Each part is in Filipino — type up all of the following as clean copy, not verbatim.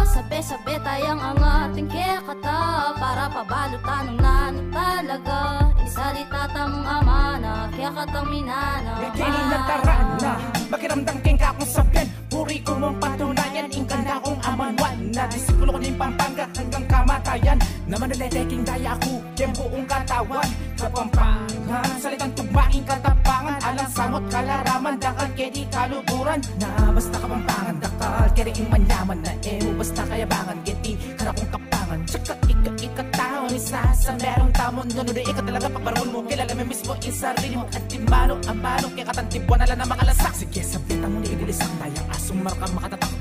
Sabi-sabi tayong ang ating kekata para pabalutan ng nano talaga. Isalita tamong amana, kaya katang minana. Kini nataraan na, makiramdang king kakong sabyan. Puri ko mong patunayan, ingkan na kong amanwan. Na disipulo ko ng Pampanga hanggang kamatayan. Naman naliteking daya ko, yung buong katawan. Kapampangan, salitang tugmaing katapangan. Alang samot kalaraman, dakal kedi kaluburan. Na basta kapampangan, dakal keriing manyaman. Na basta kayabangan, geti karakong kapangan. Tsaka ikataon, isa sa merong tamon. Nunuloy ka talaga pagbaron mo. Kilala mo mismo yung sarili mo. At timano, amano, kaya katantibuan ala na makalasak. Sige, sabitan mo ni idilisang dayang asong marka makatatak.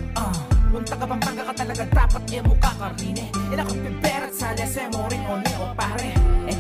Punta ka Pampanga ka talaga dapat yung mukha ka rin eh. Inakong piperat sa lese mo rin o neo pare.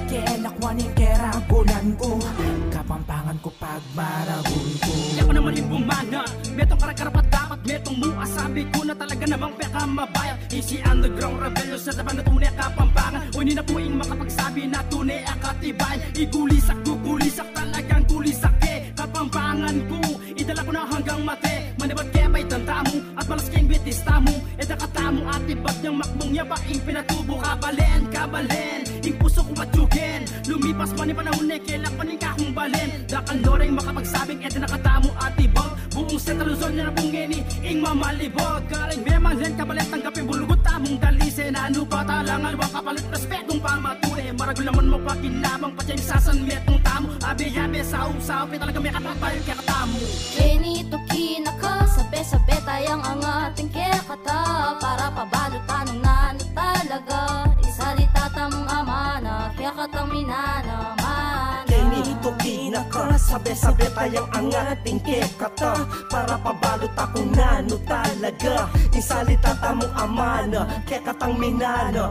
Kelakwanin keragulan ko. Kapampangan ko pagmaragun ko. Ako naman yung bumana, metong karakarapat dapat metong mua. Sabi ko na talaga namang peka mabayang. Easy underground rebellion sa taban na tunay kapampangan. O hindi na puwing makapagsabi na tunay akatibay. Igulisak gugulisak talagang gulisak eh. Kapampangan ko, idala ko na hanggang mate. Manibat kebay tantamo at malas king bitis tamo. Eda katamo at ibat niyang makmong yabaing pinatubo. Kabalen, kabalen, ing puso ko matyugin. Lumipas man yung panahon eh, kailang paning kakong balen. Dakal loreng makapagsabing eda nakatamo at ibang. Buong Central Luzon niya na bungeni, ing mamalibot. Karing memang len kabalet tanggapin bulugot tamong dalise. Na ano ba talangan wang kapalit respetong pamatuli. Maragul naman mo pa kinabang patyay sasan metong tamo. Abi-abi sa usaw, talaga may katatayo kaya katamo. Kenito kinaka, sabi-sabi tayong ang ating kekata para pabalutan ng nano talaga. Isalita tamong amana, kaya katang minana man. Kenito kinaka, sabi-sabi tayong ang ating kekata para pabalot akong nano talaga. Isalita tamong amana, kaya katang minana.